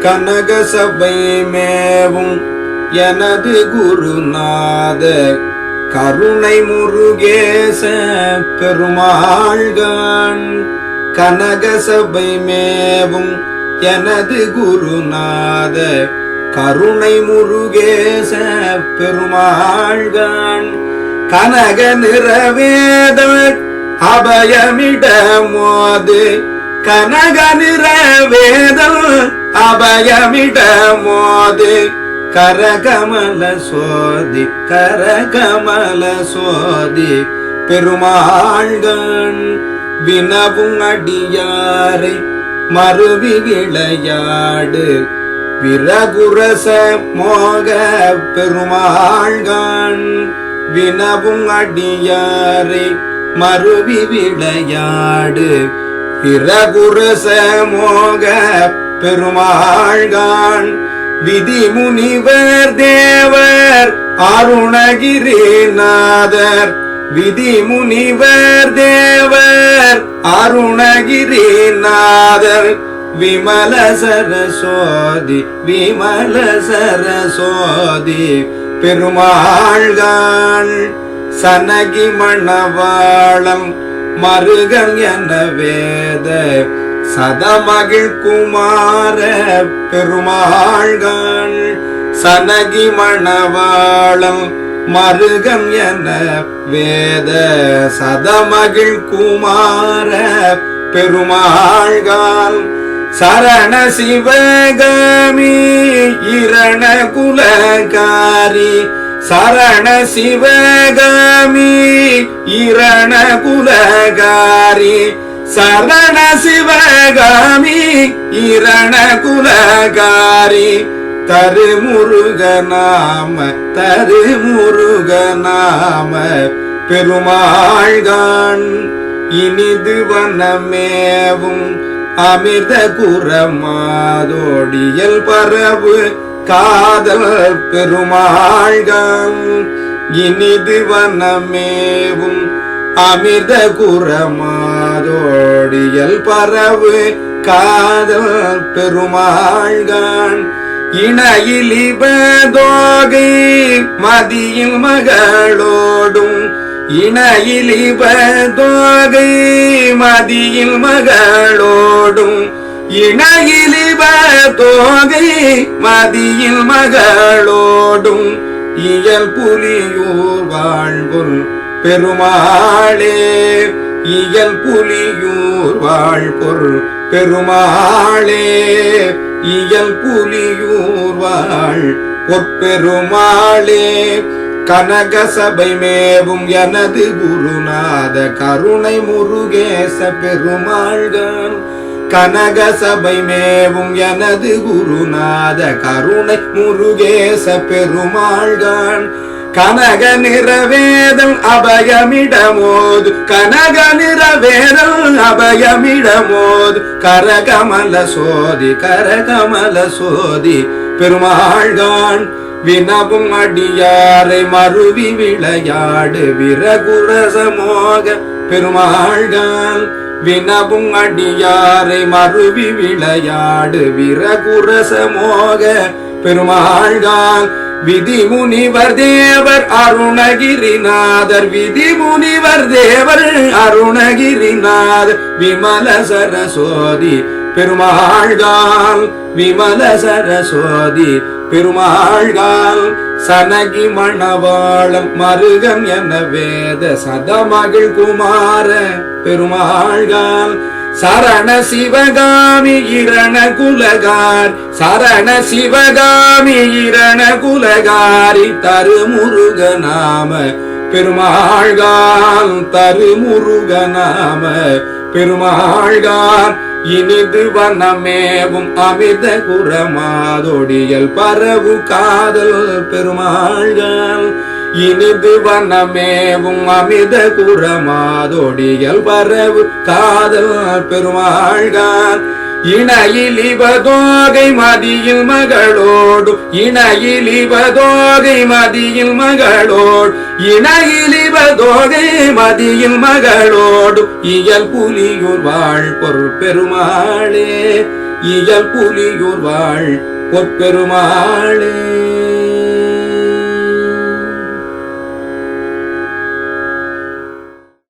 கனக சபை மேவும் எனது குருநாத கருணை முருகேச பெருமாள்கான். கனக சபை மேவும் எனது குருநாத கருணை முருகேச பெருமாள்கான். கனக நிறவேத அபயமிடமோது கனக நிறவேத அபயமிடமோது கரகமல சோதி கரகமல சோதி பெருமாள்கான். வினவும் அடியாரை மறுவி விளையாடு விரகுரச மோக பெருமாள்கான். வினவும் அடியாரை மறுவி விளையாடு விரகுரச மோக பெருமாள்கான். விதி முனிவர் தேவர் அருணகிரிநாதர் விதி முனிவர் தேவர் அருணகிரிநாதர் விமல சரஸ்வதி விமல சரஸ்வதி பெருமாள்கான். சனகி மணவாளம் மருகன் என வேத சதமகிழ் குமார பெருமாள்கான். சனகி மணவாளம் மருகன் என வேத சதமகிழ் குமார பெருமாள்கான். சரண சிவகாமி இரண குலகாரி சரண சிவகாமி இரண குலகாரி சரண சிவகாமி இரண குலகாரி. தருமுருகநாம தருமுருகநாம பெருமாள்கான். இனிது வனமேவும் அமிர்த குரமாதோடியல் பரவு காதல் பெருமாள்கான். இனிது வனமேவும் அமிர்த குரமாதோடியல் பரவு காதல் பெருமாள்கான். இணையிலிபதோகை மதியில் மகளோடும் இணையிலிபதோகை மதியில் மகளோடும் இணையிலிபதோகை மதியில் மகளோடும் இயல் புலியூர் வாழ்வுள் பெருமாளே. இயல் புலியூர் வாழ்பொருள் பெருமாளே. இயல் புலியூர் வாழ் பொற்பெருமாளே. கனக சபை மேவும் எனது குருநாத கருணை முருகேச பெருமாள்கான். கனக சபை மேவும் எனது குருநாத கருணை முருகேச பெருமாள்கான். கனக நிறவேதம் அபயமிடமோது கனக நிறவேதம் அபயமிடமோது கரகமல சோதி கரகமல சோதி பெருமாள்கான். வினவும் அடியாரை மறுவி விளையாடு விரகுரச மோக பெருமாள்கான். வினவும் அடியாரை மறுவி விளையாடு விரகுரச மோக பெருமாள்கான். விதி முனிவர் தேவர் அருணகிரிநாதர் விதி முனிவர் தேவர் அருணகிரிநாதர் விமல சரஸ்வதி பெருமாள்கான். விமல சரஸ்வதி பெருமாள்கான். சனகி மணவாளம் மருகன் என வேத சதமகிழ் குமார பெருமாள்கான். சரண சிவகாமி இரண குலகார் சரண சிவகாமி இரண குலகாரி தருமுருகநாம பெருமாள்கான். தருமுருகநாம பெருமாள்கான். இனிது வனமேவும் அமிர்த குரமாதொடியல் பரவு காதல் பெருமாள்கான். இனிது வனமேவும் அமிர்த குரமாதொடியல் பரவு காதல் பெருமாள்கான். இணையிலிபதோகை மதியில் மகளோடு இணையிலிபதோகை மதியில் மகளோடு இணையிலிபதோகை மதியில் மகளோடு இயல் புலியூர் வாழ் பொற்பெருமாளே. இயல் புலியூர் வாழ் பொற்பெருமாளே.